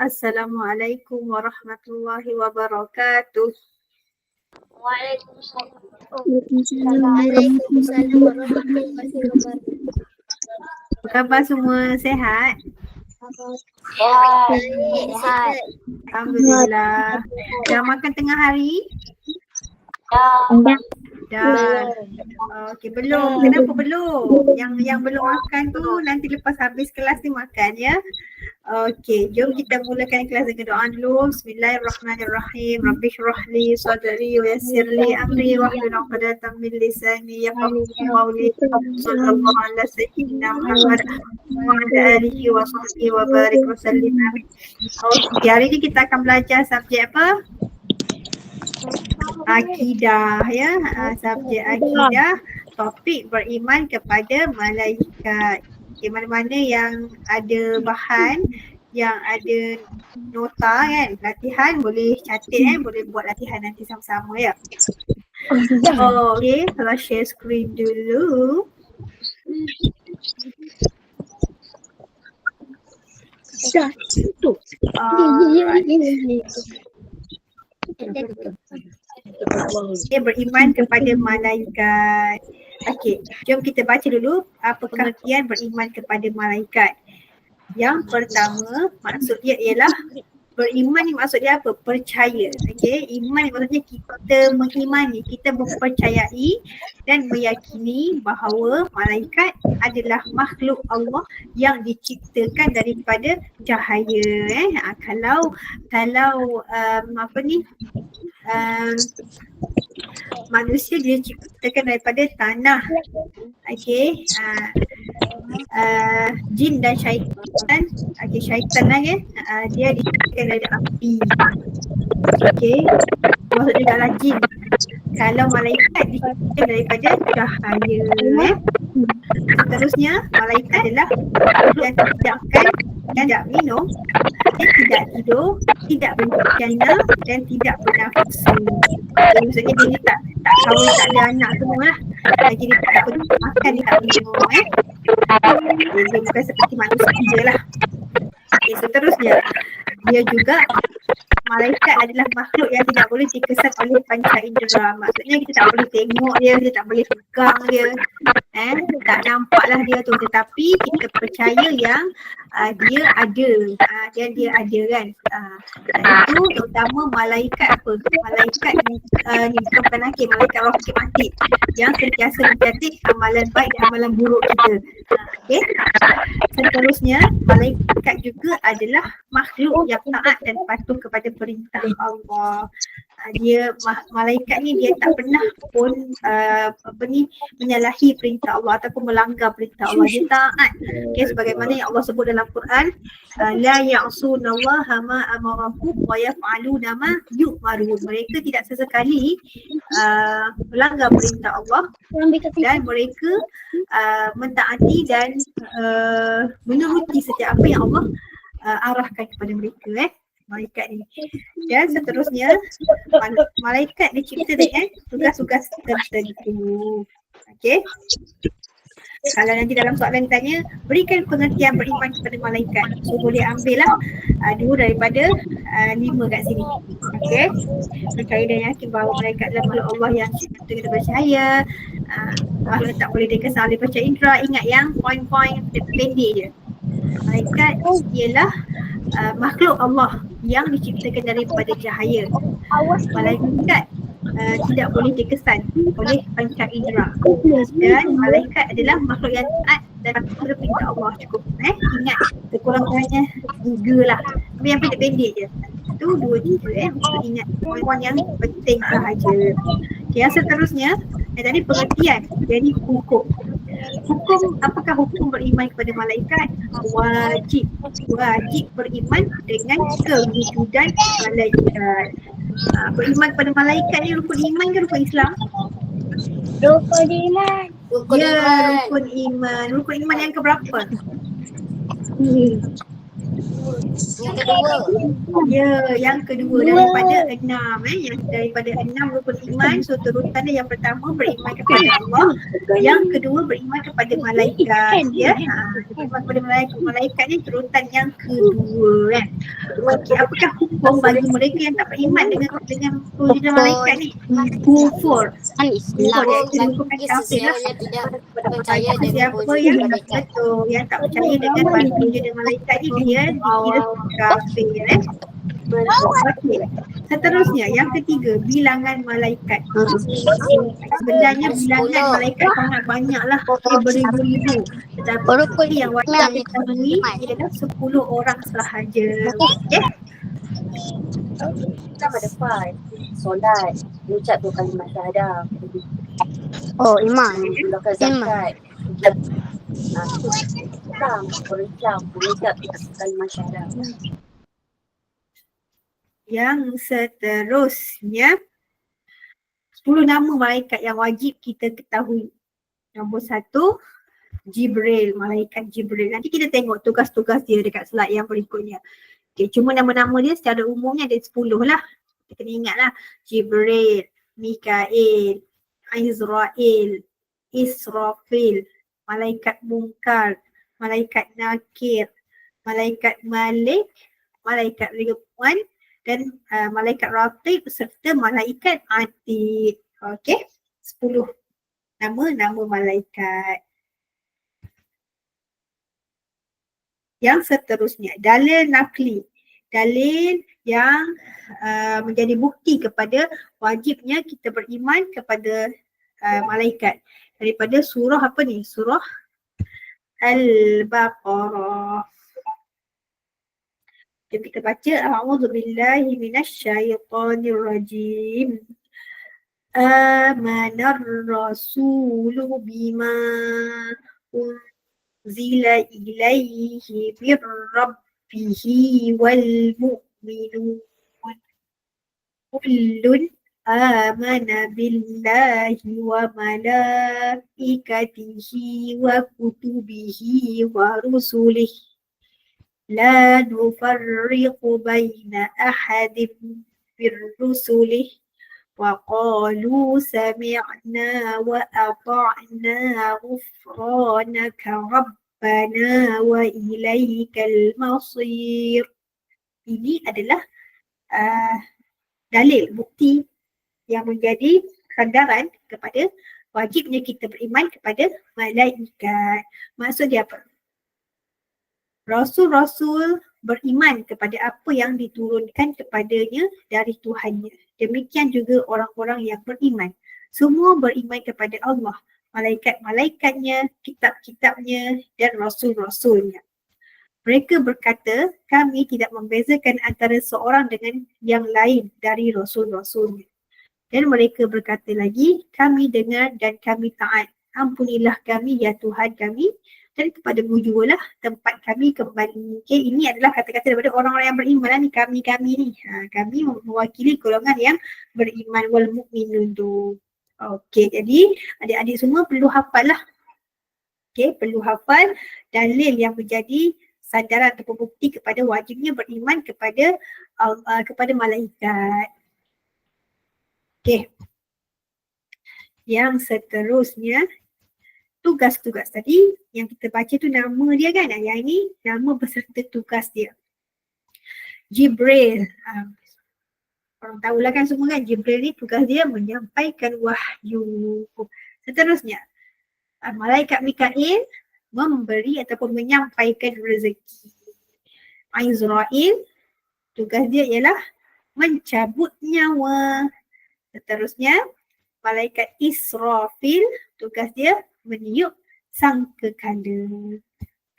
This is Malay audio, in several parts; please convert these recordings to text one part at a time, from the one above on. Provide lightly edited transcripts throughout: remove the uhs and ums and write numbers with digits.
Assalamualaikum warahmatullahi wabarakatuh. Waalaikumsalam. Waalaikumsalam warahmatullahi wabarakatuh. Apa khabar semua? Sehat? Sehat. Alhamdulillah. Dah makan tengah hari? Dah. Okey, belum. Kenapa belum? Yang belum makan tu nanti lepas habis kelas ni makan ya. Okey, jom kita mulakan kelas dengan doa dulu. Bismillahirrahmanirrahim. Rabbi shrahli sadri wa yassirli amri wahlul 'uqdatam min lisani yafqahu qawli. Sallallahu ala sayyidina Muhammad wa ala alihi wa sahbihi wa barik wa sallim. Okey, hari ni kita akan belajar subjek apa? Akidah ya, subjek akidah, topik beriman kepada malaikat. Okay, mana-mana yang ada bahan, yang ada nota kan, latihan boleh catat boleh buat latihan nanti sama-sama ya. Okay, kalau share screen dulu. Dia beriman kepada malaikat. Okey, jom kita baca dulu apa pengertian beriman kepada malaikat. Yang pertama, maksud dia ialah beriman ni maksud dia apa? Percaya. Okey, iman ni maksudnya kita mengimani, kita mempercayai dan meyakini bahawa malaikat adalah makhluk Allah yang diciptakan daripada cahaya. Kalau manusia dia diciptakan daripada tanah. Okey, jin dan syaitan. Okey, syaitan lah ya. Dia diciptakan dari api. Okey, maksud juga lah jin. Kalau malaikat diciptakan daripada cahaya. Seterusnya, malaikat adalah yang tidak makan, tidak minum, tidak tidur, tidak bencana dan tidak bernafsu. Jadi maksudnya dia tak kahwin, tak ada anak semua lah. Jadi dia tak makan, dia tak minum Dia bukan seperti manusia lah. Okay, seterusnya, dia juga malaikat adalah makhluk yang tidak boleh dikesan oleh panca indera. Maksudnya kita tak boleh tengok dia, kita tak boleh pegang dia, tak nampaklah dia tu, tetapi kita percaya yang dia ada, dia ada kan. Itu terutama malaikat apa? Malaikat ni bukan penakir, malaikat roh mati yang sentiasa mencatat amalan baik dan amalan buruk kita. Okay. Seterusnya, malaikat juga adalah makhluk yang taat dan patuh kepada perintah Allah. Dia malaikat ni dia tak pernah pun menyalahi perintah Allah ataupun melanggar perintah Allah. Dia taat. Okay, sebagaimana yang Allah sebut dalam Quran, la ya'sunallaha ma amarahum wa yaf'aluna ma yu'marun. Mereka tidak sesekali melanggar perintah Allah dan mereka mentaati dan menuruti setiap apa yang Allah arahkan kepada mereka malaikat ni. Dan seterusnya, malaikat dicipta dengan tugas-tugas tertentu. Okey. Kalau nanti dalam soalan tanya, berikan pengertian beriman kepada malaikat. So boleh ambil lah 2 daripada 5 kat sini. Okey. Percaya dan yakin bahawa malaikat adalah makhluk Allah yang dicipta kita bercahaya. Makhluk tak boleh dikesan oleh panca indera. Ingat yang poin-poin pendek je. Malaikat ialah makhluk Allah yang diciptakan daripada cahaya. Malaikat tidak boleh dikesan oleh panca indera. Dan malaikat adalah makhluk yang taat dan patuh perintah Allah. Cukup ingat kekurang-kurangnya 3 lah. Tapi yang pendek-pendek je. Itu 2-3 untuk ingat poin-poin yang penting sahaja. Okay, yang seterusnya, tadi pengertian, jadi hukum. Hukum, apakah hukum beriman kepada malaikat? Wajib beriman dengan kewujudan malaikat. Beriman kepada malaikat ni rukun iman ke rukun Islam? Rukun iman. Rukun iman. Rukun iman yang keberapa? Yang kedua. Ya, yang kedua daripada 6 yang daripada 6 rukun iman. So terutannya yang pertama beriman kepada Allah, yang kedua beriman kepada malaikat ya. Beriman kepada malaikat ni terutan yang kedua kan. Okey, apakah hukum bagi mereka yang tak beriman dengan perwujudan malaikat ni? Kufur. Kufur iaitu merupakan kafir lah. Yang tidak percaya dengan Siapa perwujudan yang malaikat. betul yang tak percaya dengan perwujudan malaikat ni dia dikira kafir Okey. Seterusnya yang ketiga bilangan malaikat. Sebenarnya bilangan malaikat sangat banyak lah, beribu-ribu. Tetapi yang wajib diketahui ialah 10 orang sahaja. Okey. Kan ada 5. Solat, ucap 2 kalimat syahadah. Oh, iman. Menggunakan zakat. Islam, orang Islam, ucap 2 kalimat syahadah. Yang seterusnya 10 nama malaikat yang wajib kita ketahui. Nombor 1, Jibril, malaikat Jibril. Nanti kita tengok tugas-tugas dia dekat slide yang berikutnya. Okay, cuma nama-nama dia secara umumnya ada 10 lah. Kita kena ingat lah. Jibril, Mikail, Izrail, Israfil, malaikat Munkar, malaikat Nakir, malaikat Malik, malaikat Ridwan dan malaikat Ratib serta malaikat Atid. Okey, 10 nama malaikat. Yang seterusnya, dalil nakli. Dalil yang menjadi bukti kepada wajibnya kita beriman kepada malaikat. Daripada surah apa ni? Surah Al-Baqarah. Jadi kita baca a'udzubillahi minasyaitonirrajim. Amanar rasulu bima unzila ilaihi bir rabbihi wal mu'minun kullun amana billahi wa malaikatihi wa kutubihi wa rusulihi لا نفرق بين أحد من رسله وقالوا سمعنا وأطعنا غفرانك ربنا وإليك المصير. Ini adalah dalil, bukti yang menjadi sandaran kepada wajibnya kita beriman kepada malaikat. Maksud dia apa? Rasul-rasul beriman kepada apa yang diturunkan kepadanya dari Tuhannya. Demikian juga orang-orang yang beriman. Semua beriman kepada Allah, malaikat-malaikatnya, kitab-kitabnya dan rasul-rasulnya. Mereka berkata, kami tidak membezakan antara seorang dengan yang lain dari rasul-rasulnya. Dan mereka berkata lagi, kami dengar dan kami taat. Ampunilah kami ya Tuhan kami, dan kepada-Mu jugalah tempat kami kembali. Okay, ini adalah kata-kata daripada orang-orang yang beriman ni, kami ni. Kami mewakili golongan yang beriman wal mu'minun tu. Okey, jadi adik-adik semua perlu hafal lah. Okey, perlu hafal dalil yang menjadi sandaran atau bukti kepada wajibnya beriman kepada kepada malaikat. Okey. Yang seterusnya, tugas-tugas tadi yang kita baca tu nama dia kan. Yang ini nama beserta tugas dia. Jibril. Orang tahulah kan semua kan, Jibril ni tugas dia menyampaikan wahyu. Seterusnya, malaikat Mikail memberi ataupun menyampaikan rezeki. Izrail, tugas dia ialah mencabut nyawa. Seterusnya, malaikat Israfil, tugas dia meniup sangkakala.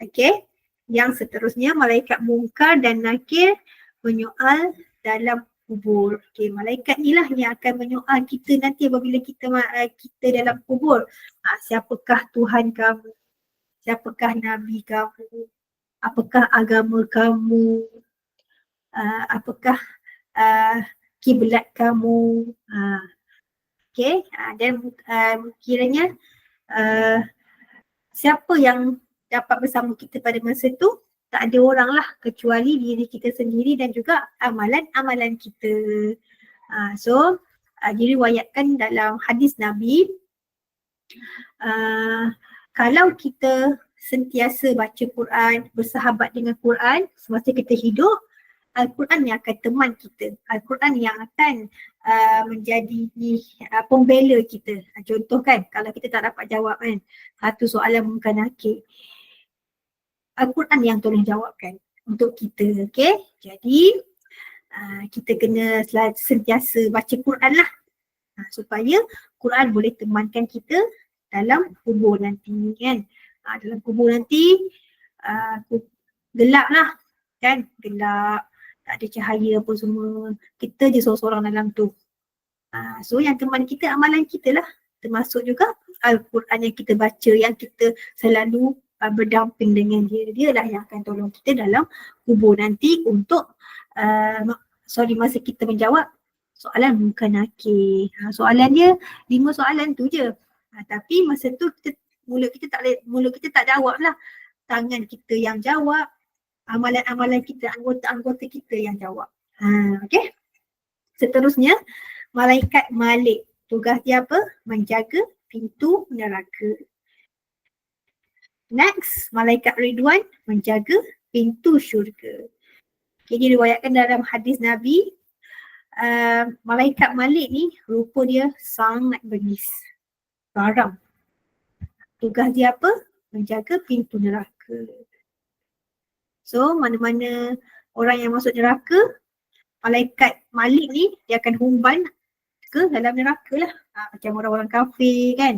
Okey. Yang seterusnya malaikat Munkar dan Nakir menyoal dalam kubur. Okey, malaikat ni lah yang akan menyoal kita nanti apabila kita dalam kubur. Siapakah Tuhan kamu? Siapakah Nabi kamu? Apakah agama kamu? Apakah kiblat kamu? Okey, dan kiranya siapa yang dapat bersama kita pada masa itu? Tak ada orang lah kecuali diri kita sendiri dan juga amalan-amalan kita. So diriwayatkan dalam hadis Nabi, kalau kita sentiasa baca Quran, bersahabat dengan Quran semasa kita hidup, Al-Quran yang akan teman kita. Al-Quran yang akan menjadi pembela kita. Contoh kan, kalau kita tak dapat jawab kan, satu soalan muka nakir, Al-Quran yang tolong jawabkan untuk kita. Okay, jadi kita kena sentiasa baca Quran lah, supaya Quran boleh temankan kita dalam kubur nanti kan. Dalam kubur nanti gelap lah kan, gelap, tak ada cahaya apa semua, kita je seorang-seorang dalam tu. So yang teman kita amalan kita lah, termasuk juga Al-Quran yang kita baca, yang kita selalu berdamping dengan dia. Dia lah yang akan tolong kita dalam kubur nanti untuk masa kita menjawab soalan muka nakir. Soalan dia 5 soalan tu je. Tapi masa tu mulut kita tak jawab lah. Tangan kita yang jawab, amalan-amalan kita, anggota-anggota kita yang jawab. Okay. Seterusnya, malaikat Malik. Tugas dia apa? Menjaga pintu neraka. Next, malaikat Ridwan menjaga pintu syurga. Okay, diriwayatkan dalam hadis Nabi, malaikat Malik ni rupa dia sangat bengis, garang. Tugas dia apa? Menjaga pintu neraka. So mana-mana orang yang masuk neraka, malaikat Malik ni dia akan humban ke dalam neraka lah. Macam orang-orang kafir kan,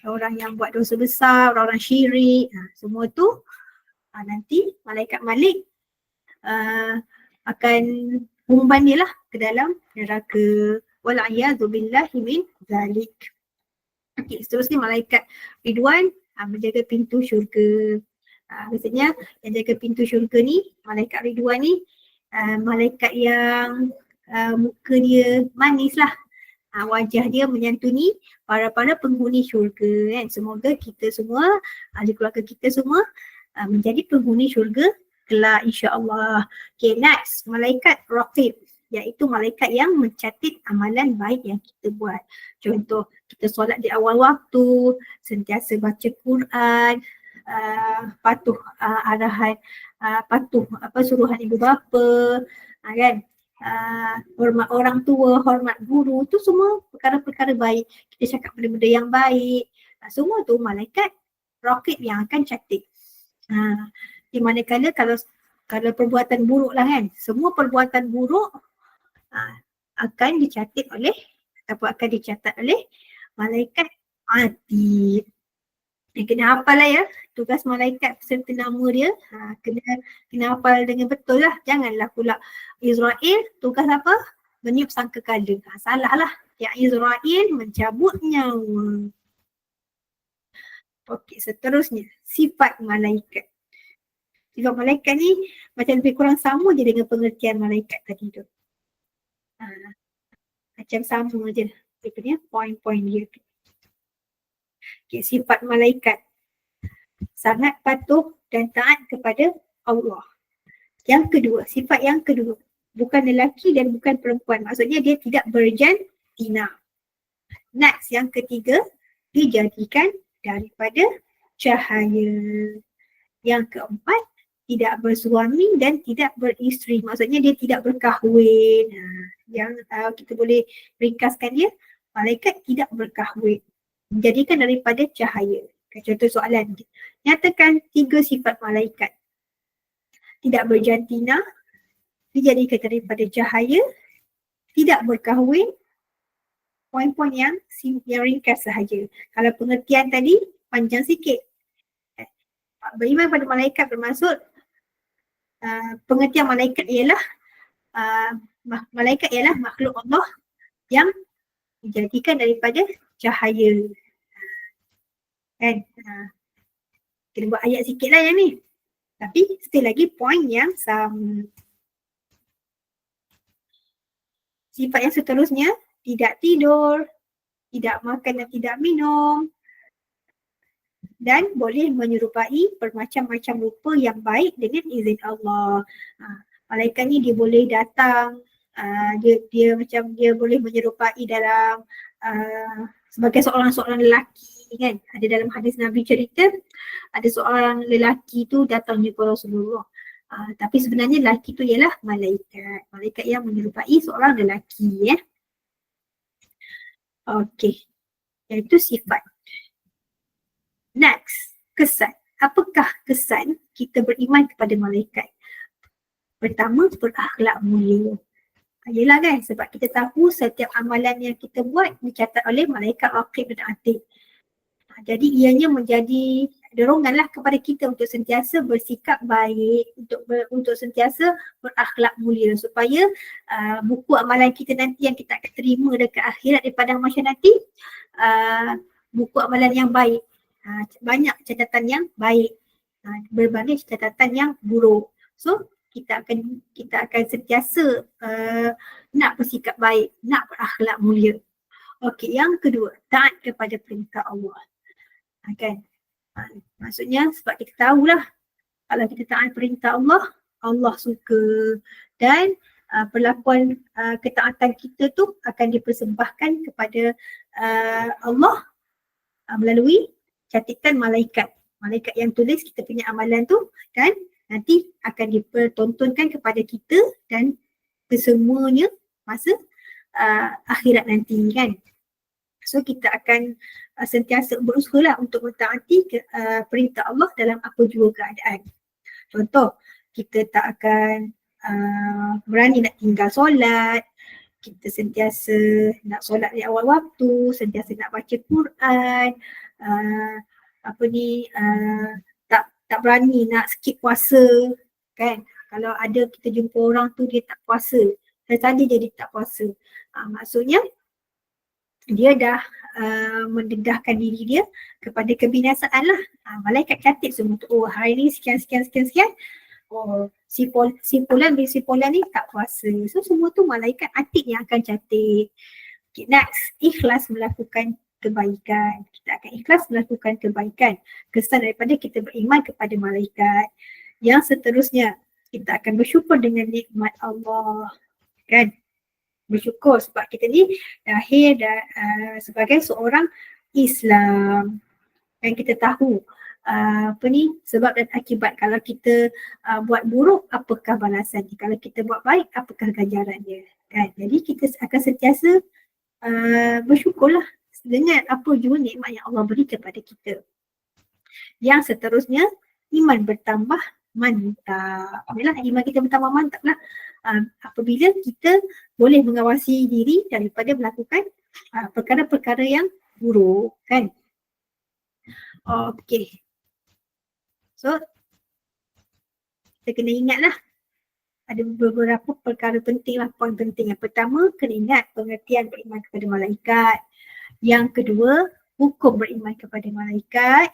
orang yang buat dosa besar, orang-orang syirik, semua tu nanti malaikat Malik akan humban dia lah ke dalam neraka. Wal'iyadzubillahi min zalik. Okay, seterusnya malaikat Ridwan menjaga pintu syurga. Biasanya yang jaga pintu syurga ni, malaikat Ridwan ni, malaikat yang muka dia manis lah. Wajah dia menyantuni para penghuni syurga kan. Semoga kita semua, ahli keluarga kita semua menjadi penghuni syurga kelak insya-Allah. Okay, next, malaikat Raqib, iaitu malaikat yang mencatat amalan baik yang kita buat. Contoh, kita solat di awal waktu, sentiasa baca Quran, patuh arahan, patuh suruhan ibu bapa, kan, hormat orang tua, hormat guru, tu semua perkara-perkara baik. Kita cakap benda-benda yang baik, semua tu malaikat Raqib yang akan catat. Di manakala kalau perbuatan buruk lah kan, semua perbuatan buruk akan dicatat oleh ataupun akan dicatat oleh malaikat Atid. Kena hafal lah ya tugas malaikat serta nama dia. Kena hafal dengan betul lah. Janganlah pula Israel tugas apa? Meniup sangkakala. Salah lah. Yang Israel mencabut nyawa. Okey, seterusnya sifat malaikat. Sifat malaikat ni macam lebih kurang sama je dengan pengertian malaikat tadi tu. Macam sama je dia punya poin-poin dia tu. Okay, sifat malaikat sangat patuh dan taat kepada Allah. Yang kedua, sifat yang kedua, bukan lelaki dan bukan perempuan. Maksudnya dia tidak berjantina. Next, yang ketiga, dijadikan daripada cahaya. Yang keempat, tidak bersuami dan tidak beristeri. Maksudnya dia tidak berkahwin. Yang kita boleh ringkaskan dia, malaikat tidak berkahwin. Menjadikan daripada cahaya. Contoh soalan, nyatakan 3 sifat malaikat. Tidak berjantina, dijadikan daripada cahaya, tidak berkahwin. Poin-poin yang ringkas sahaja. Kalau pengertian tadi panjang sikit. Beriman pada malaikat bermaksud pengertian malaikat ialah makhluk Allah yang dijadikan daripada cahaya. Kan? Kita buat ayat sikit lah yang ni. Tapi still lagi poin yang sama. Sifat yang seterusnya, tidak tidur, tidak makan dan tidak minum. dan boleh menyerupai bermacam-macam rupa yang baik dengan izin Allah. Malaikat ni dia boleh datang, dia macam dia boleh menyerupai dalam sebagai seorang lelaki kan. Ada dalam hadis Nabi cerita ada seorang lelaki tu datang jumpa Rasulullah. Tapi sebenarnya lelaki tu ialah malaikat. Malaikat yang menyerupai seorang lelaki ya. Okey. Iaitu sifat. Next, kesan. Apakah kesan kita beriman kepada malaikat? Pertama, berakhlak mulia. Yelah kan, sebab kita tahu setiap amalan yang kita buat dicatat oleh malaikat raqib dan atid. Jadi ianya menjadi doronganlah kepada kita untuk sentiasa bersikap baik, untuk sentiasa berakhlak mulia supaya buku amalan kita nanti yang kita akan terima dekat akhirat di padang mahsyar nanti buku amalan yang baik. Banyak catatan yang baik, berbanding catatan yang buruk. So kita akan sentiasa nak bersikap baik, nak berakhlak mulia. Okey, yang kedua, taat kepada perintah Allah. Kan? Maksudnya sebab kita tahulah kalau kita taat perintah Allah, Allah suka dan perlakuan ketaatan kita tu akan dipersembahkan kepada Allah melalui catatan malaikat. Malaikat yang tulis kita punya amalan tu kan nanti akan dipertontonkan kepada kita dan kesemuanya masa akhirat nanti kan. So kita akan sentiasa berusahalah untuk mentaati perintah Allah dalam apa jua keadaan. Contoh, kita tak akan berani nak tinggal solat, kita sentiasa nak solat di awal waktu, sentiasa nak baca Quran, tak berani nak skip puasa kan. Kalau ada kita jumpa orang tu dia tak puasa, saja jadi tak puasa. Maksudnya dia dah mendedahkan diri dia kepada kebinasaan lah. Malaikat catat semua tu, oh hari ni sekian. Oh si Fulan ni tak puasa. So semua tu malaikat atid yang akan catat. Okay, next, ikhlas melakukan kebaikan. Kita akan ikhlas melakukan kebaikan. Kesan daripada kita beriman kepada malaikat. Yang seterusnya, kita akan bersyukur dengan nikmat Allah. Kan? Bersyukur sebab kita ni lahir sebagai seorang Islam. Dan kita tahu sebab dan akibat. Kalau kita buat buruk, apakah balasan dia? Kalau kita buat baik, apakah ganjaran dia? Kan? Jadi kita akan sentiasa bersyukurlah dengan apa jua nikmat yang Allah beri kepada kita. Yang seterusnya, iman bertambah mantap. Yalah, iman kita bertambah mantap lah apabila kita boleh mengawasi diri daripada melakukan perkara-perkara yang buruk kan. Okey. So kita kena ingatlah ada beberapa perkara penting lah, poin penting. Yang pertama, kena ingat pengertian beriman kepada malaikat. Yang kedua, hukum beriman kepada malaikat.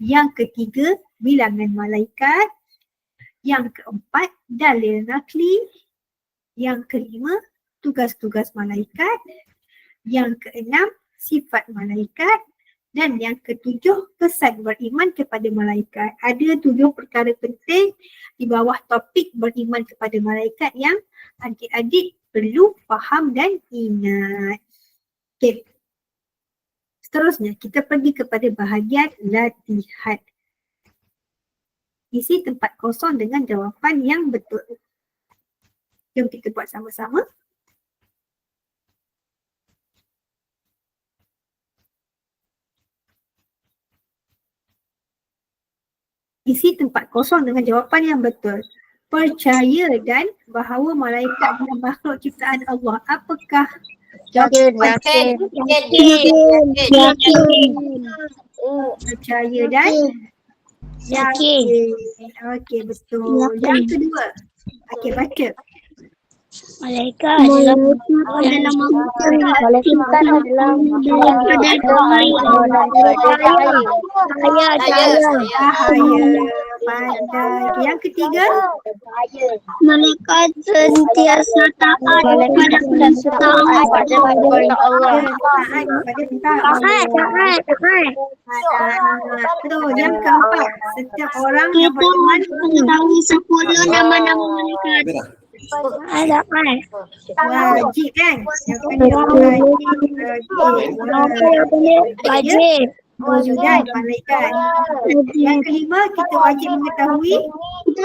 Yang ketiga, bilangan malaikat. Yang keempat, dalil nakli. Yang kelima, tugas-tugas malaikat. Yang keenam, sifat malaikat. Dan yang ketujuh, kesan beriman kepada malaikat. Ada 7 perkara penting di bawah topik beriman kepada malaikat yang adik-adik perlu faham dan ingat. Okay. Seterusnya, kita pergi kepada bahagian latihan. Isi tempat kosong dengan jawapan yang betul. Jom kita buat sama-sama. Isi tempat kosong dengan jawapan yang betul. Percaya dan bahawa malaikat adalah makhluk ciptaan Allah. Apakah jawapan? Percaya dan yakin. Okey, betul. Yang kedua. Okey, baca. Malaikat adalah Cahaya. pandai. Okay, yang ketiga, Malaikat sentiasa taat kepada perintah Allah. taat kepada perintah Allah. Betul. Yang keempat, setiap orang yang Kita beriman mengetahui 10 nama-nama malaikat. Ada kan? wajib kan? Yang kedua Wajib. dan malaikat. Yang kelima, kita wajib mengetahui 10.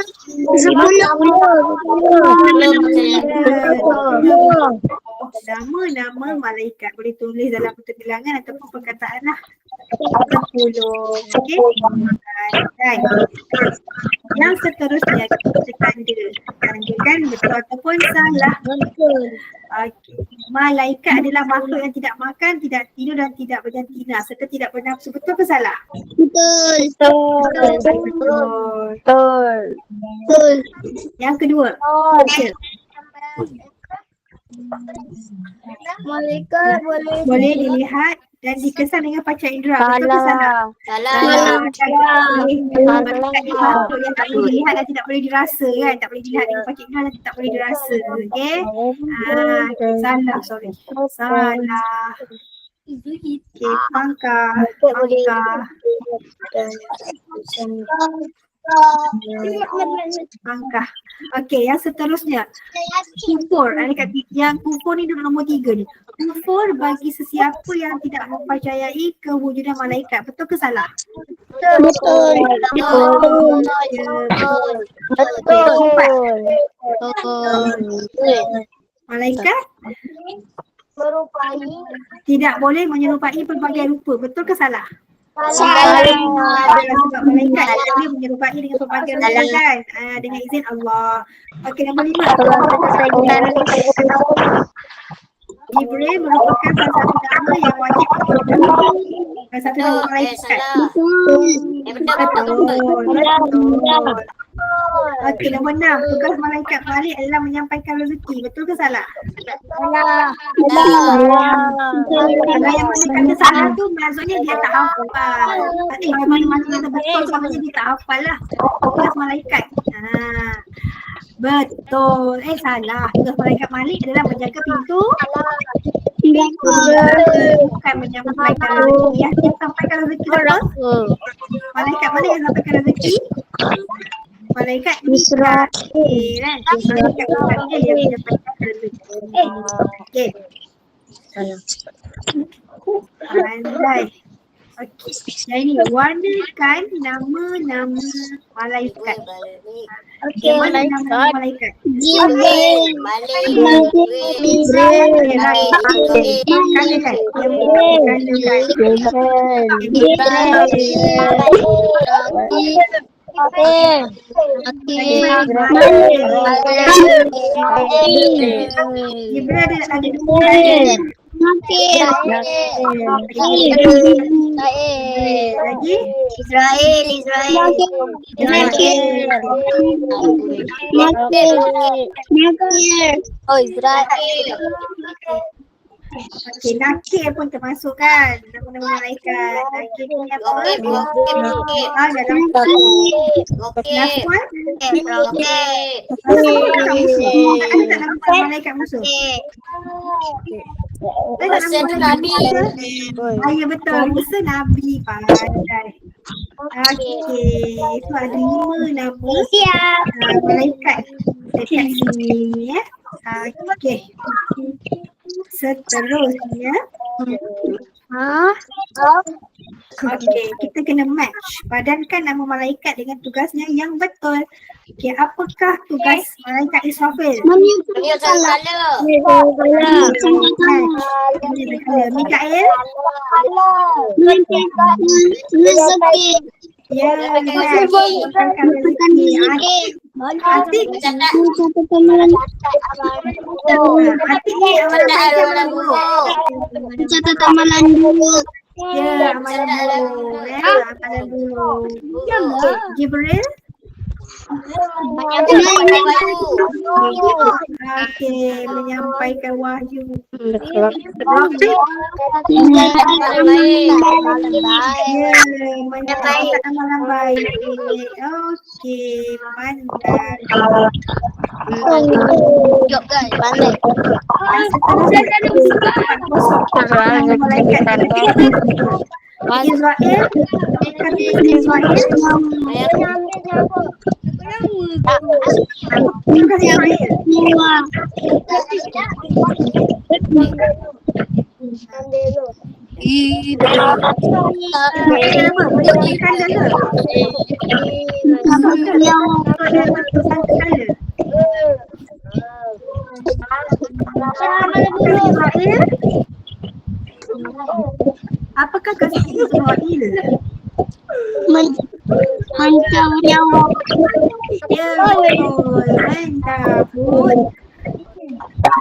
nama-nama malaikat. Boleh tulis dalam buku bilangan ataupun perkataan lah. 10. Okey. Dan yang seterusnya kita tandakan betul ataupun salah. Okay. Malaikat adalah makhluk yang tidak makan, tidak tidur dan tidak berjantina serta tidak bernafsu. Betul ke salah? Betul. Yang kedua. Malaikat Boleh dilihat dan dikesan dengan panca indera. Betul ke salah? Malaikat ni makhluk yang tak boleh dilihat dan tidak boleh dirasa kan? Tak boleh dilihat dengan panca indera dan tak boleh dirasa. Okey? Salah, sorry. Salah. Okey, pangkah. Pangkah. Okey, yang seterusnya. Kufur. Yang kufur ni nombor 3 ni. Kufur bagi sesiapa yang tidak mempercayai kewujudan malaikat. Betul ke salah? Betul. Malaikat tidak boleh menyerupai pelbagai rupa. Betul ke salah? Sebab malaikat dia boleh menyerupai dengan pelbagai rupa kan? Dengan izin Allah. Okey, nombor 5. Jibril merupakan salah satu nama yang wajib diketahui. Salah satu nama malaikat. Betul. Okey, nombor 6. Tugas malaikat balik adalah menyampaikan rezeki. Betul ke salah? Kalau yang mana kata salah tu maksudnya dia tak hafal. Mana-mana kata betul maksudnya dia tak hafal lah. Tugas malaikat. Betul. Salah. Tugas malaikat balik adalah menjaga pintu. Bukan menyampaikan rezeki. Yang sampaikan rezeki apa? Malaikat mana yang sampaikan rezeki? Malaikat Israel kan? Malaikat Israel yang menyampaikan rezeki. Okey. Pandai. Okey. Yang ini warnakan nama-nama malaikat. Okey, mana nama malaikat? Jibril. Lagi? Israel. Oh, Israel. Okey, Nakir pun termasuk kan? Nama-nama malaikat. Nakir ni apa? Dalam last one? Ada tak nama malaikat musuh? Ya betul, Musa Nabi pandai. Okey, itu ada 5 nama malaikat dekat sini ya. Okey. Seterusnya okey, kita kena match. Padankan nama malaikat dengan tugasnya yang betul. Okey, apakah tugas malaikat Israfil? Mikael? Ya, Atik ni Catat amalan dulu. Ya, amalan dulu. Jibril? Okey, menyampaikan wahyu. Ya, menyampaikan amalan baik. Okey, pandai. Israel, kata Israel. Bukan Israel. Apakah kasih Israel? Mencabut. Ya, betul. Mencabut.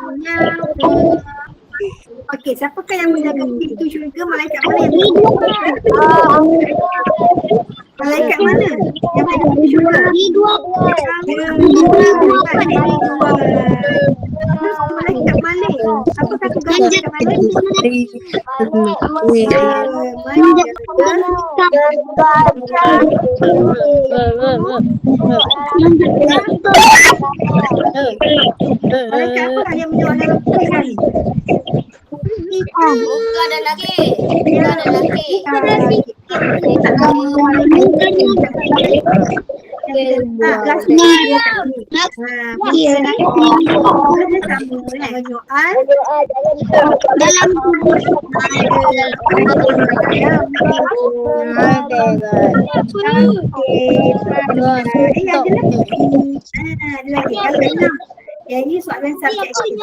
Menyambut. Okey, siapakah yang menjaga pintu syurga? Malaikat mana yang malaikat mana yang menjaga pintu syurga? Terus malaikat Malik. Apakah tugas malaikat Malik? Malaikat apakah yang menjawab dalam pikiran ni? Bukan ada lagi. Bukan ada lagi. Yang ini soalan subjektif.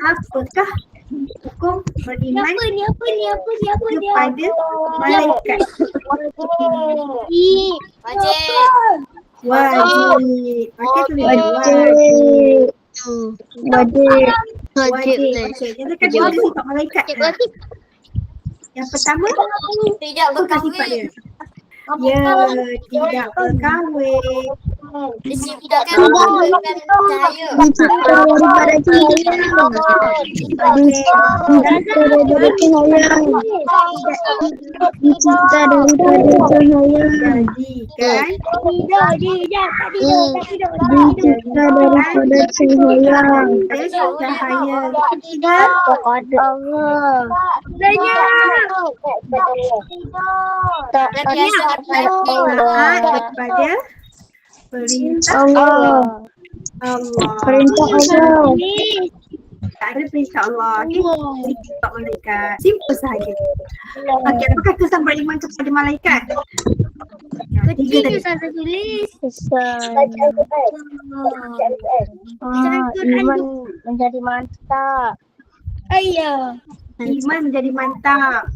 Apakah hukum beriman kepada malaikat? Wajib. Pakai tulis wajib. Okey, kita kan ada sifat malaikat. Yang pertama, Tidak apa sifat dia? berkahwin. Ya, tidak berkahwin. Diciptakan memberikan cahaya. Cahaya. Tak biasa Taat kepada perintah Allah. Allah. Perintah Allah. Tak ada perintah Allah. Okay? Sifat malaikat. Simple sahaja. Okey, apakah kesan beriman kepada malaikat? Tiga tadi. Saya tulis. Iman menjadi mantap. Ayah. Iman menjadi mantap.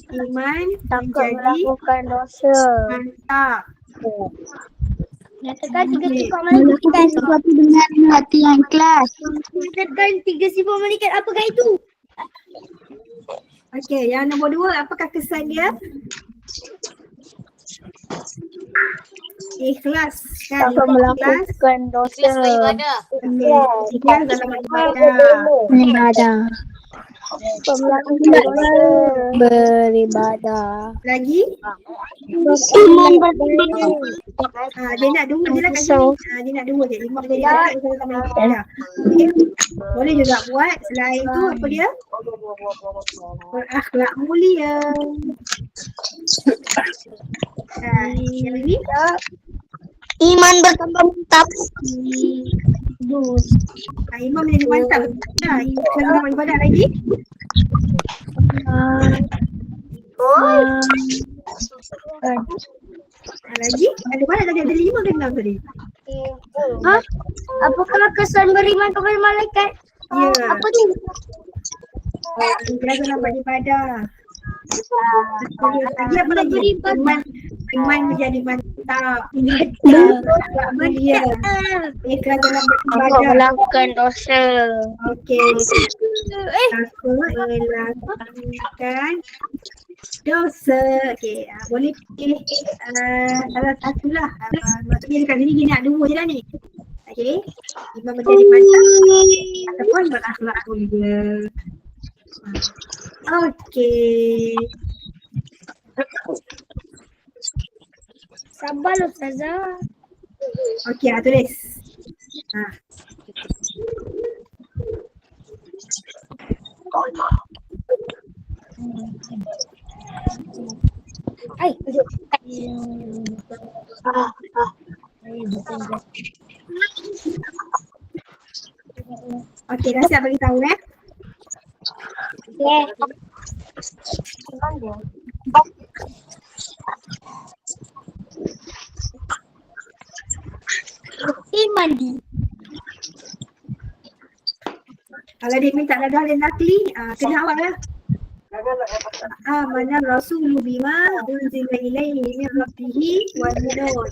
Iman Takut menjadi melakukan dosa. mantap. Nyatakan tiga sifat malaikat. Sesuatu dengan hati yang ikhlas. Nyatakan tiga sifat malaikat. Apakah itu? Okey, yang nombor 2, apakah kesan dia? Ikhlas kan? Takut Ikhlas. melakukan dosa. Ikhlas beribadah. Okey, ikhlas dalam ibadah. Beribadah. Melakukan dosa. Beribadah. Lagi? Iman beribadah. Dia nak dua je lah kat sini. Dia nak dua je. Iman menjadi mantap bersama sama ibadah. Okey. Boleh juga buat. Selain tu apa dia? Berakhlak mulia. Yang ini? Iman bertambah mantap. Iman menjadi mantap. Ikhlas dalam ibadah lagi? Lagi? Ada banyak tadi? Ada 5 ke 6 tadi? Apakah kesan beriman kepada malaikat? Ya. Apa tu? Ikhlas dalam beribadah. Lagi apa lagi? Iman menjadi mantap. Berakhlak mulia. Ikhlas dalam Takut beribadah. melakukan dosa. Okey. Takut melakukan dosa. Okey, boleh pilih salah satu lah. Maksudnya dekat sini dia nak dua je dah ni. Okey, imam menjadi mantap ataupun berakhlak mulia. Okey. Sabar Ustazah. Okey, tulis. Ai. Okey, dah siap bagi tahu Yeah. Mandi. Kalau dia minta dalil nakli, kena awal lah. Amana rasulu bima unzila ilaihi min rabbihi wal mu'minun.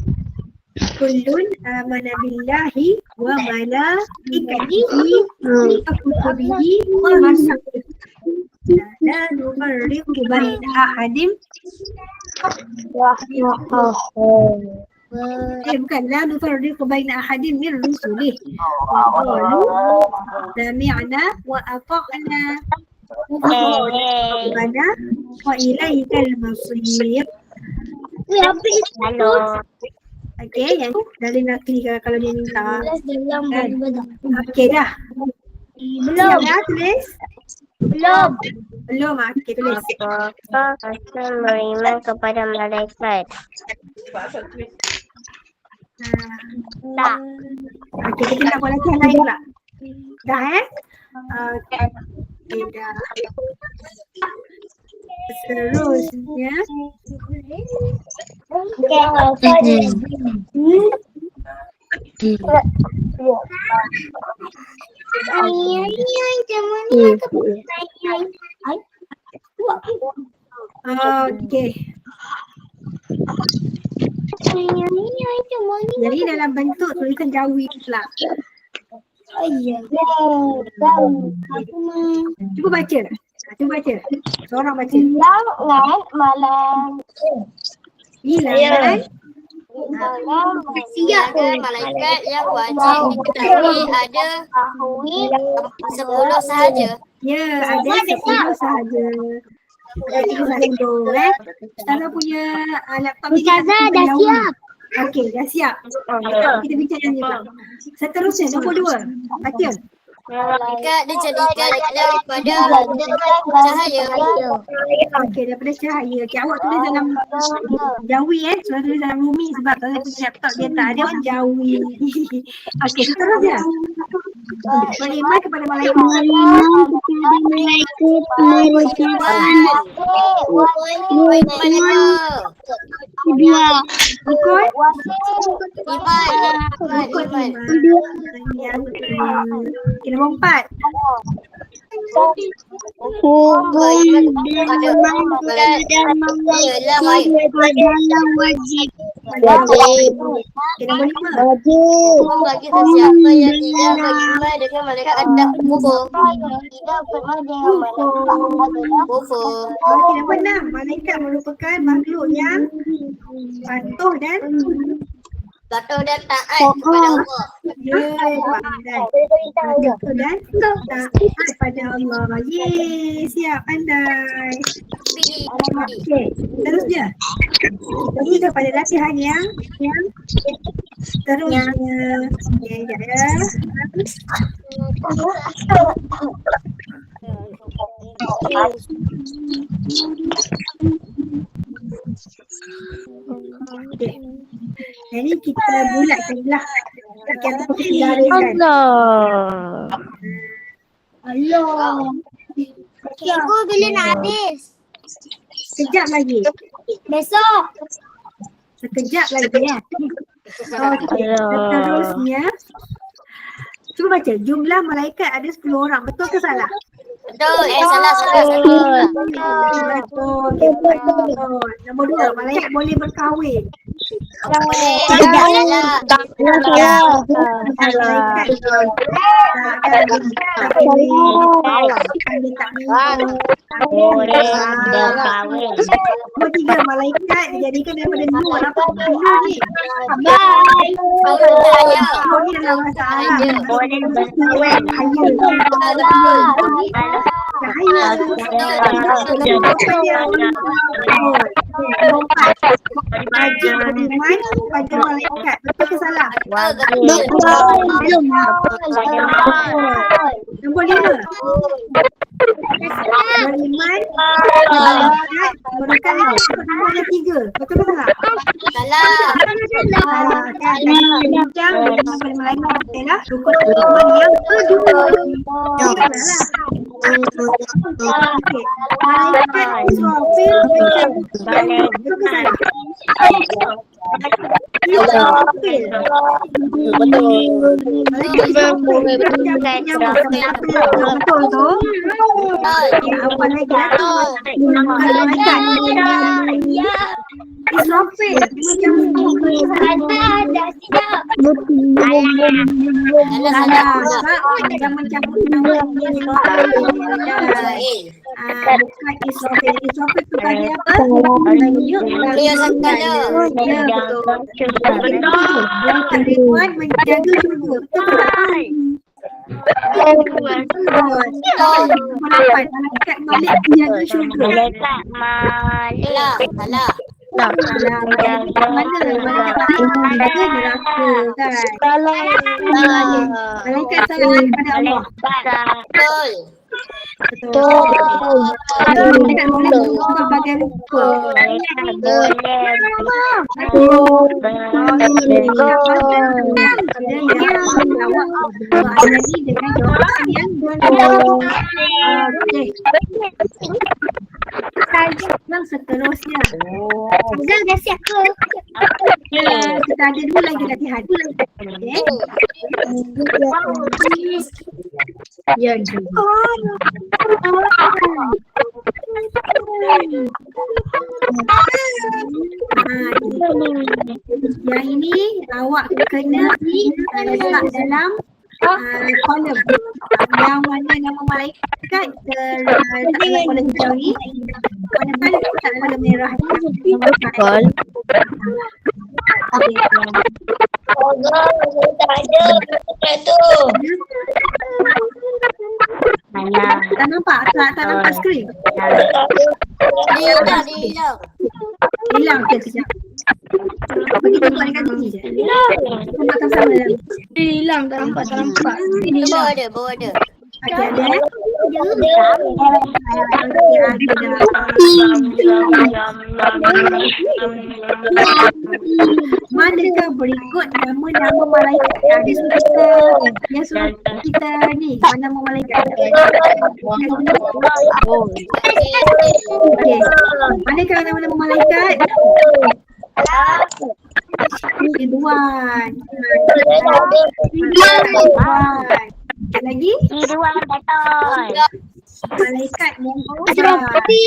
Kullun amana billahi wa malaikatihi wa kutubihi wa rusulihi. La nufarriqu baina ahadin. Bukan la nufarriqu baina ahadin min rusulihi. Wa qalu sami'na wa ata'na Rabbana wa ilaikal masir. Halo. Okey, yang dalil nakli kalau dia minta. Dalam Okey dah. Siap dah tulis? Belum. Belum, okey tulis. Apakah Rasul beriman kepada malaikat? Tak. Okey, kita nak buat lagi yang lain pula. Dah Okey dah. Seterusnya okey. Jadi dalam bentuk tulisan Jawi pula. Cuba baca. Cuba baca. Seorang baca. Malam. Bilangan Ada malaikat yang wajib diketahui ada 10 sahaja. Ya, ada 10 sahaja. Kita satu Ustazah punya laptop ni Ustazah dah siap. Okey, dah siap. Kita bincang yang ni pula. Seterusnya nombor 2. Baca. Malaikat dijadikan daripada cahaya. Okey, daripada cahaya. Okey, awak tulis dalam Jawi Saya tulis dalam Rumi sebab saya punya laptop dia tak ada orang Jawi. Okey, seterusnya. Beriman kepada malaikat. Ikut iman. Okey, nombor 4. Okey, nombor 5. Bagi sesiapa yang tidak beriman dengan malaikat ada kufur. Kufur. Okey, nombor 6. Malaikat merupakan makhluk yang patuh dan taat kepada Allah. pandai. Patuh dan taat pada Allah. Siap, pandai. Okey, terusnya. Kita pada latihan yang terusnya. Okey, ya. Okey. Jadi kita bulatkanlah. Okey, ataupun kita gariskan. Allah. Cikgu bila nak habis? Sekejap lagi. Besok. Sekejap lagi ya. Okey, seterusnya. Cuba baca, jumlah malaikat ada 10 orang. Betul ke salah? Betul. Salah. Betul. Okey, betul. Nombor 2, malaikat boleh berkahwin. Nombor 3, malaikat dijadikan daripada nur. Apa nur ni? Nur ni dalam bahasa Arab. Wajib beriman pada malaikat. Betul ke salah? Nombor 5. Beriman malaikat merupakan nombor yang 3. Betul ke salah? Salah kan? Bincang beriman pada malaikat adalah rukun iman yang kedua. Salah. Okey. Malaikat Israfil betul ke salah? Israfil. Malaikat Israfil betul tu. Apa lagi? Malaikat Israfil macam mencabut nyawa Israfil tu tadi apa? Tuhan menjaga syurga. Malaikat Malik menjaga syurga. Salah. Mana malaikat Malik menjaga neraka kan? Malaikat sangat kepada Allah. Betul. Malaikat boleh berubah bagai rupa. Yang seterusnya. Zal dah siap ke? Kita ada dua lagi latihan. Ya. Yang ini awak kena letak dalam kolom. Yang mana nama malaikat letak dalam kolom hijau ni. Mana kan letak kolom merah ni. Tak ada tu. Tak nampak? Tak nampak skrin? Hilang ke sekejap. Pergi tengok dekat sini je. Nampak sama dalam. Hilang, tak nampak. Bawa ada. Ada. Manakah berikut nama-nama malaikat yang suruh kita ni? Mana nama malaikat? Okey. Manakah nama-nama malaikat? Ridwan. Lagi? Ridwan betul. Malaikat Muhammad. Laki.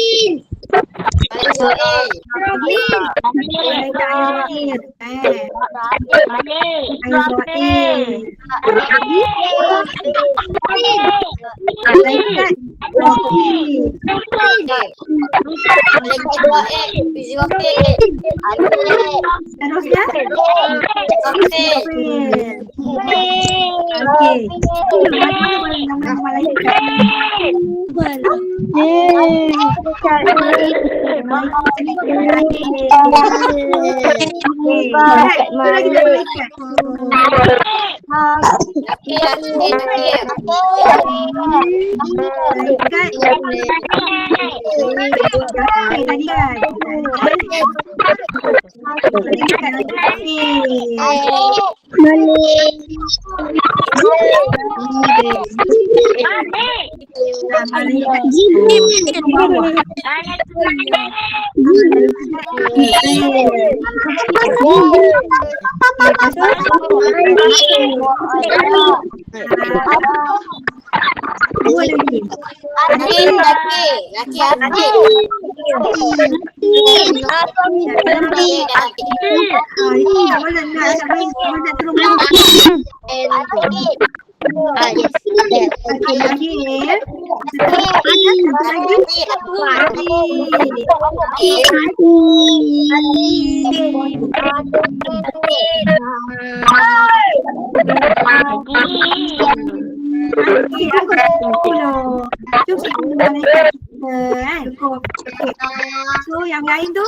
So yang lain tu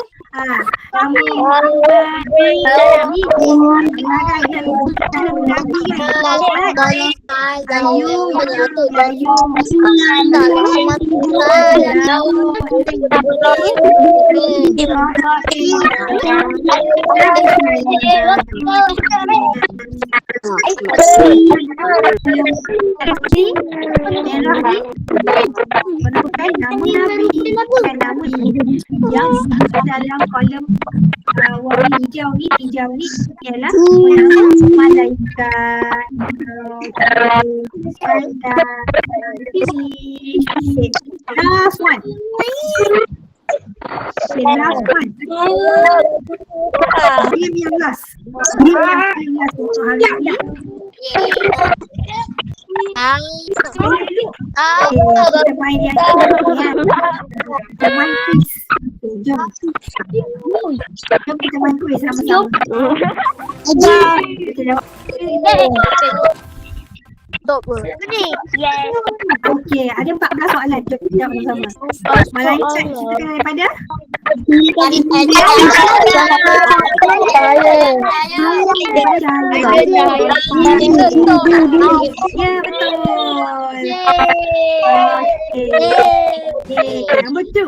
Nabi menemukan nama-Nabi yang dalam kolom warna hijau ni ialah malaikat, last one. Okay, last one. Diam yang last. Untuk hari ini. Kita main yang kita main quiz. Jom kita main quiz sama-sama. Okey, ada 14 soalan. Jom kita jawab sama-sama. Malaikat ceritakan daripada ya, betul. Okey, nombor 2.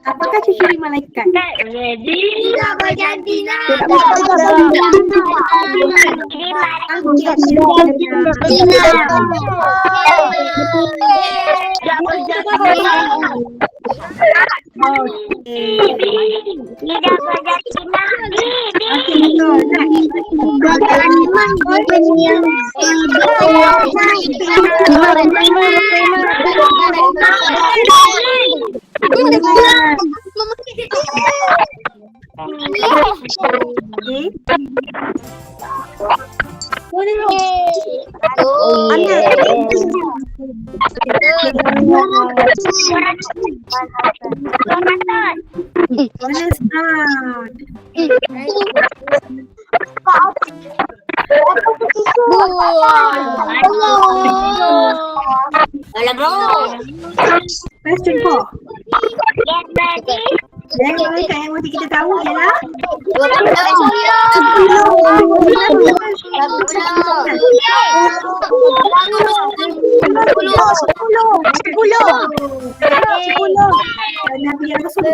Apakah ciri malaikat? Tidak berjanji nak. Question 4. Dan malaikat yang mesti kita tahu ialah Nabi yang Rasul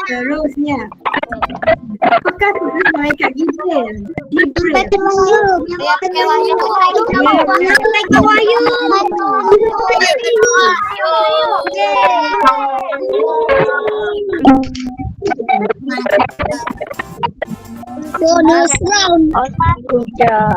terusnya, apakah tugas malaikat Jibril? Bonus round. Apakah tugas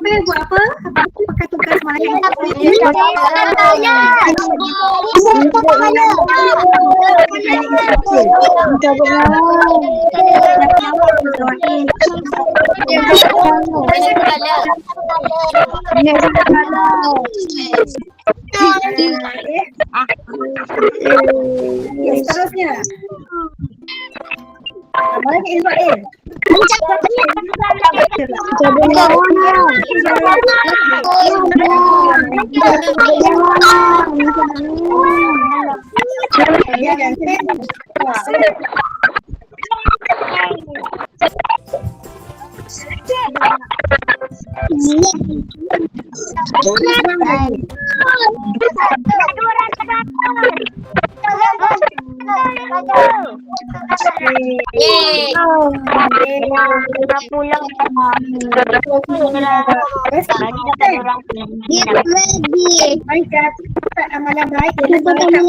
malaikat buat apa? Apakah tugas malaikat Okay, seterusnya. Balik ke Israel. Amalan baik terusnya.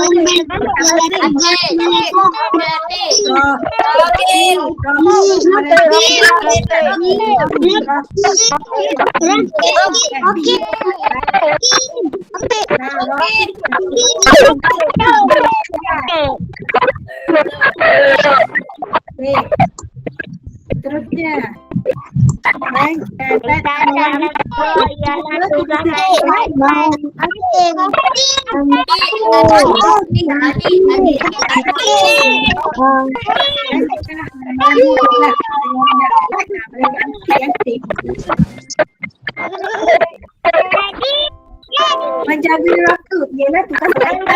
Menjaga neraka ialah tugas kita.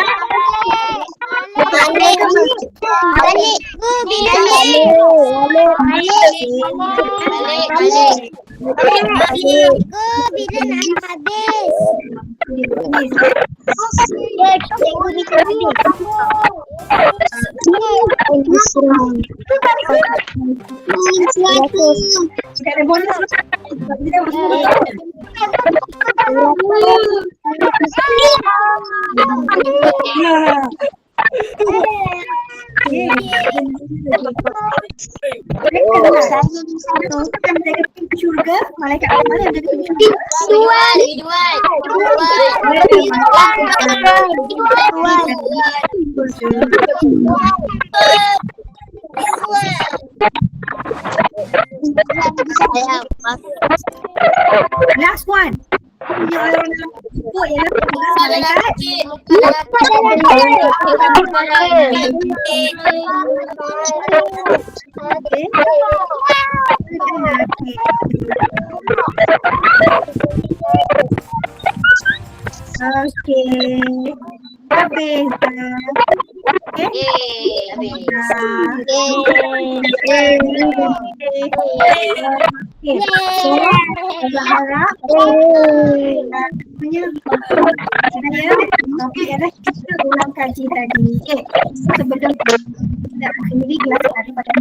Syurga, malaikat mana yang jaga pintu syurga? Last one. Yang orang dalam kubur ialah tugas malaikat. Okay. Habis. So, harap saya kita ulang kaji tadi. Sebelum kita akhiri kelas daripada